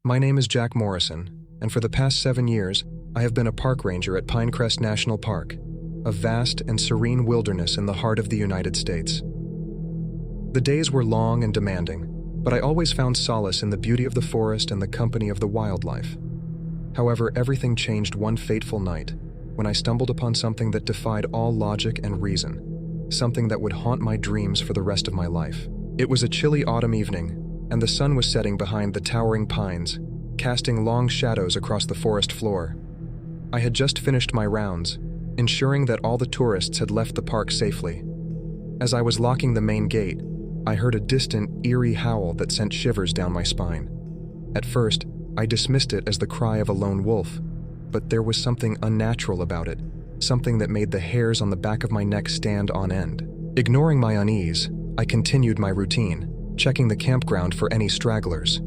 My name is Jack Morrison, and for the past 7 years, I have been a park ranger at Pinecrest National Park, a vast and serene wilderness in the heart of the United States. The days were long and demanding, but I always found solace in the beauty of the forest and the company of the wildlife. However, everything changed one fateful night when I stumbled upon something that defied all logic and reason, something that would haunt my dreams for the rest of my life. It was a chilly autumn evening, and the sun was setting behind the towering pines, casting long shadows across the forest floor. I had just finished my rounds, ensuring that all the tourists had left the park safely. As I was locking the main gate, I heard a distant, eerie howl that sent shivers down my spine. At first, I dismissed it as the cry of a lone wolf, but there was something unnatural about it, something that made the hairs on the back of my neck stand on end. Ignoring my unease, I continued my routine, checking the campground for any stragglers.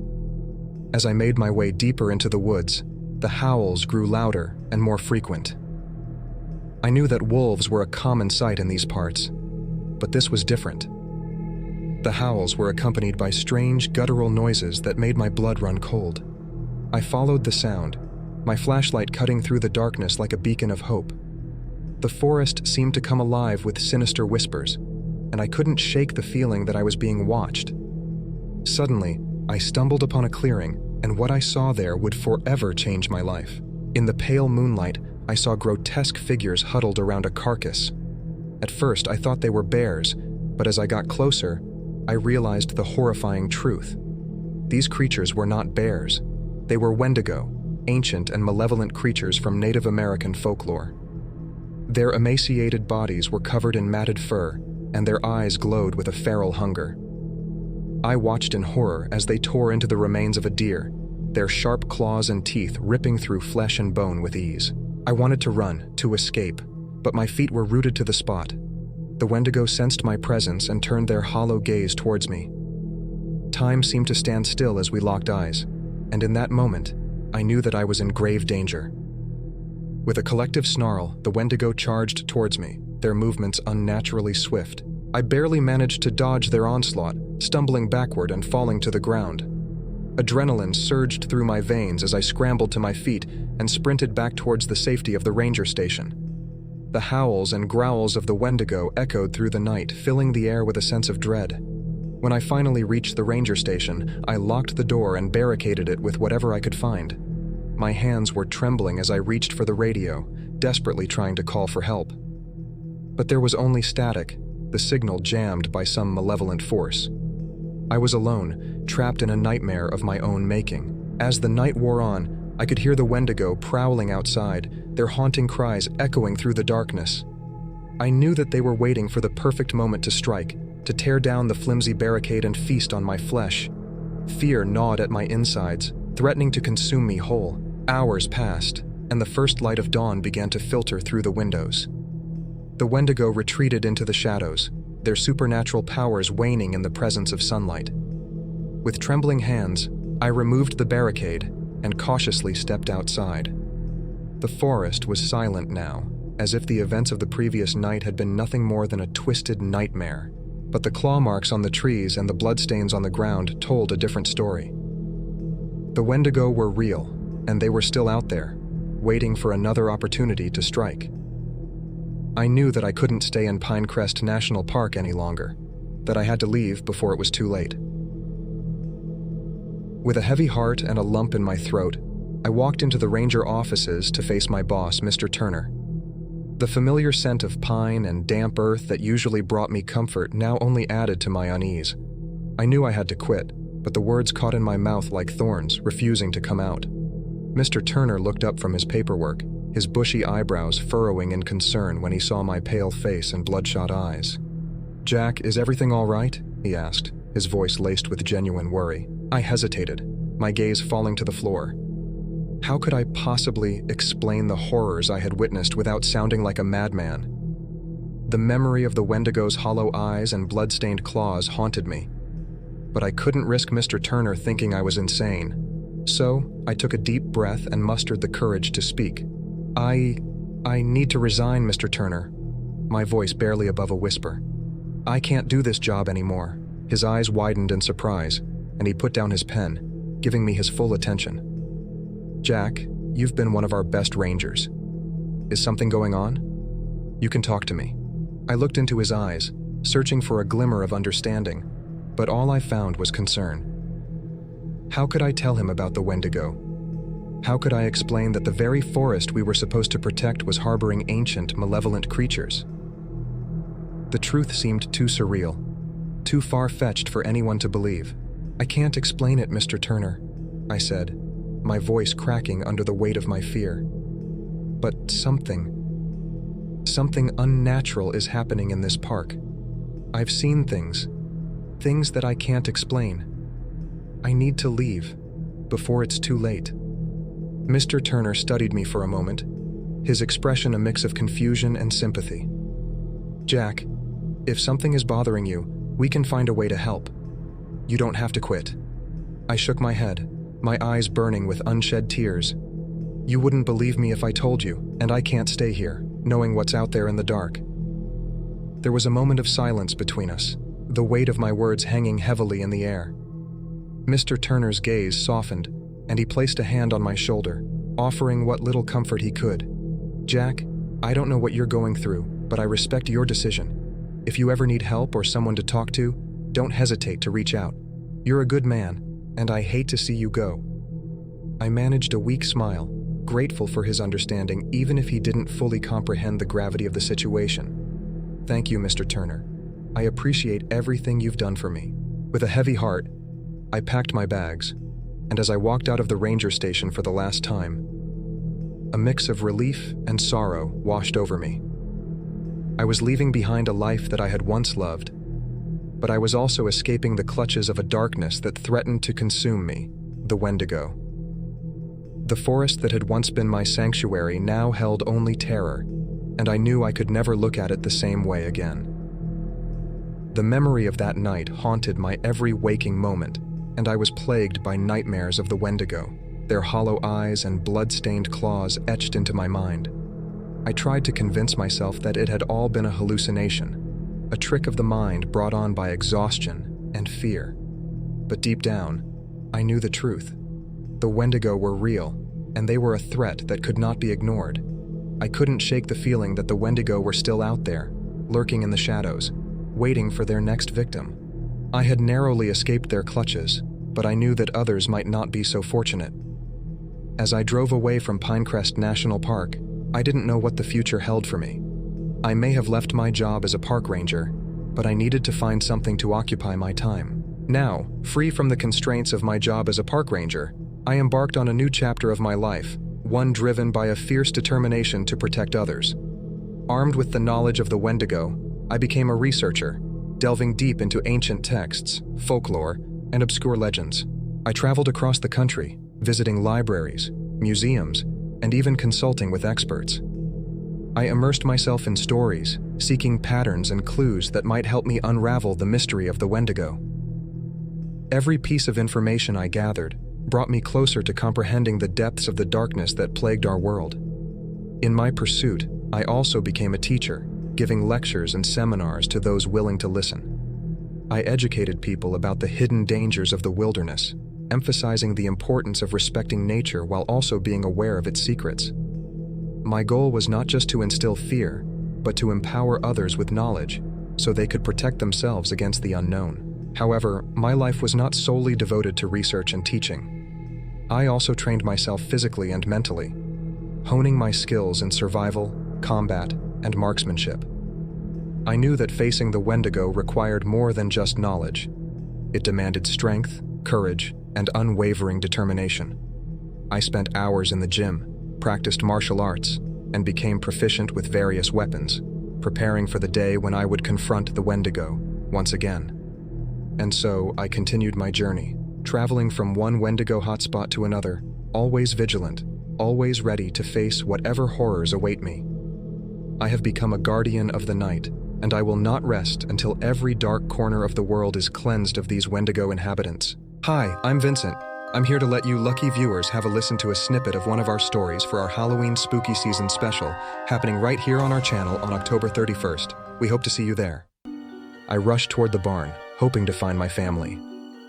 As I made my way deeper into the woods, the howls grew louder and more frequent. I knew that wolves were a common sight in these parts, but this was different. The howls were accompanied by strange, guttural noises that made my blood run cold. I followed the sound, my flashlight cutting through the darkness like a beacon of hope. The forest seemed to come alive with sinister whispers, and I couldn't shake the feeling that I was being watched. Suddenly, I stumbled upon a clearing, and what I saw there would forever change my life. In the pale moonlight, I saw grotesque figures huddled around a carcass. At first, I thought they were bears, but as I got closer, I realized the horrifying truth. These creatures were not bears. They were Wendigo, ancient and malevolent creatures from Native American folklore. Their emaciated bodies were covered in matted fur, and their eyes glowed with a feral hunger. I watched in horror as they tore into the remains of a deer, their sharp claws and teeth ripping through flesh and bone with ease. I wanted to run, to escape, but my feet were rooted to the spot. The Wendigo sensed my presence and turned their hollow gaze towards me. Time seemed to stand still as we locked eyes, and in that moment, I knew that I was in grave danger. With a collective snarl, the Wendigo charged towards me, their movements unnaturally swift. I barely managed to dodge their onslaught, stumbling backward and falling to the ground. Adrenaline surged through my veins as I scrambled to my feet and sprinted back towards the safety of the ranger station. The howls and growls of the Wendigo echoed through the night, filling the air with a sense of dread. When I finally reached the ranger station, I locked the door and barricaded it with whatever I could find. My hands were trembling as I reached for the radio, desperately trying to call for help. But there was only static, the signal jammed by some malevolent force. I was alone, trapped in a nightmare of my own making. As the night wore on, I could hear the Wendigo prowling outside, their haunting cries echoing through the darkness. I knew that they were waiting for the perfect moment to strike, to tear down the flimsy barricade and feast on my flesh. Fear gnawed at my insides, threatening to consume me whole. Hours passed, and the first light of dawn began to filter through the windows. The Wendigo retreated into the shadows, their supernatural powers waning in the presence of sunlight. With trembling hands, I removed the barricade and cautiously stepped outside. The forest was silent now, as if the events of the previous night had been nothing more than a twisted nightmare. But the claw marks on the trees and the bloodstains on the ground told a different story. The Wendigo were real, and they were still out there, waiting for another opportunity to strike. I knew that I couldn't stay in Pinecrest National Park any longer, that I had to leave before it was too late. With a heavy heart and a lump in my throat, I walked into the ranger offices to face my boss, Mr. Turner. The familiar scent of pine and damp earth that usually brought me comfort now only added to my unease. I knew I had to quit, but the words caught in my mouth like thorns, refusing to come out. Mr. Turner looked up from his paperwork, his bushy eyebrows furrowing in concern when he saw my pale face and bloodshot eyes. "Jack, is everything all right?" he asked, his voice laced with genuine worry. I hesitated, my gaze falling to the floor. How could I possibly explain the horrors I had witnessed without sounding like a madman? The memory of the Wendigo's hollow eyes and blood-stained claws haunted me, but I couldn't risk Mr. Turner thinking I was insane. So, I took a deep breath and mustered the courage to speak. I need to resign, Mr. Turner," my voice barely above a whisper. "I can't do this job anymore." His eyes widened in surprise, and he put down his pen, giving me his full attention. "Jack, you've been one of our best rangers. Is something going on? You can talk to me." I looked into his eyes, searching for a glimmer of understanding, but all I found was concern. How could I tell him about the Wendigo? How could I explain that the very forest we were supposed to protect was harboring ancient, malevolent creatures? The truth seemed too surreal, too far-fetched for anyone to believe. "I can't explain it, Mr. Turner," I said, my voice cracking under the weight of my fear. "But something unnatural is happening in this park. I've seen things that I can't explain. I need to leave, before it's too late." Mr. Turner studied me for a moment, his expression a mix of confusion and sympathy. "Jack, if something is bothering you, we can find a way to help. You don't have to quit." I shook my head, my eyes burning with unshed tears. "You wouldn't believe me if I told you, and I can't stay here, knowing what's out there in the dark." There was a moment of silence between us, the weight of my words hanging heavily in the air. Mr. Turner's gaze softened, and he placed a hand on my shoulder, offering what little comfort he could. "Jack, I don't know what you're going through, but I respect your decision. If you ever need help or someone to talk to, don't hesitate to reach out. You're a good man, and I hate to see you go." I managed a weak smile, grateful for his understanding even if he didn't fully comprehend the gravity of the situation. "Thank you, Mr. Turner. I appreciate everything you've done for me." With a heavy heart, I packed my bags, and as I walked out of the ranger station for the last time, a mix of relief and sorrow washed over me. I was leaving behind a life that I had once loved, but I was also escaping the clutches of a darkness that threatened to consume me, the Wendigo. The forest that had once been my sanctuary now held only terror, and I knew I could never look at it the same way again. The memory of that night haunted my every waking moment, and I was plagued by nightmares of the Wendigo, their hollow eyes and blood-stained claws etched into my mind. I tried to convince myself that it had all been a hallucination, a trick of the mind brought on by exhaustion and fear. But deep down, I knew the truth. The Wendigo were real, and they were a threat that could not be ignored. I couldn't shake the feeling that the Wendigo were still out there, lurking in the shadows, waiting for their next victim. I had narrowly escaped their clutches, but I knew that others might not be so fortunate. As I drove away from Pinecrest National Park, I didn't know what the future held for me. I may have left my job as a park ranger, but I needed to find something to occupy my time. Now, free from the constraints of my job as a park ranger, I embarked on a new chapter of my life, one driven by a fierce determination to protect others. Armed with the knowledge of the Wendigo, I became a researcher, delving deep into ancient texts, folklore, and obscure legends. I traveled across the country, visiting libraries, museums, and even consulting with experts. I immersed myself in stories, seeking patterns and clues that might help me unravel the mystery of the Wendigo. Every piece of information I gathered brought me closer to comprehending the depths of the darkness that plagued our world. In my pursuit, I also became a teacher, giving lectures and seminars to those willing to listen. I educated people about the hidden dangers of the wilderness, emphasizing the importance of respecting nature while also being aware of its secrets. My goal was not just to instill fear, but to empower others with knowledge so they could protect themselves against the unknown. However, my life was not solely devoted to research and teaching. I also trained myself physically and mentally, honing my skills in survival, combat, and marksmanship. I knew that facing the Wendigo required more than just knowledge. It demanded strength, courage, and unwavering determination. I spent hours in the gym, practiced martial arts, and became proficient with various weapons, preparing for the day when I would confront the Wendigo once again. And so I continued my journey, traveling from one Wendigo hotspot to another, always vigilant, always ready to face whatever horrors await me. I have become a guardian of the night, and I will not rest until every dark corner of the world is cleansed of these Wendigo inhabitants. Hi, I'm Vincent. I'm here to let you lucky viewers have a listen to a snippet of one of our stories for our Halloween Spooky Season special, happening right here on our channel on October 31st. We hope to see you there. I rushed toward the barn, hoping to find my family.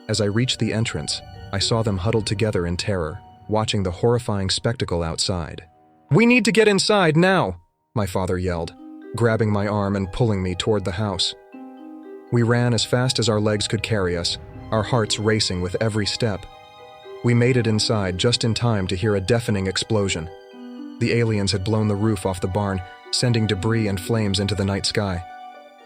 As I reached the entrance, I saw them huddled together in terror, watching the horrifying spectacle outside. "We need to get inside now!" my father yelled, grabbing my arm and pulling me toward the house. We ran as fast as our legs could carry us, our hearts racing with every step. We made it inside just in time to hear a deafening explosion. The aliens had blown the roof off the barn, sending debris and flames into the night sky.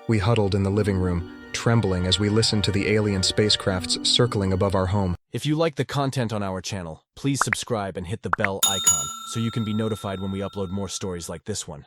We huddled in the living room, trembling as we listened to the alien spacecrafts circling above our home. If you like the content on our channel, please subscribe and hit the bell icon so you can be notified when we upload more stories like this one.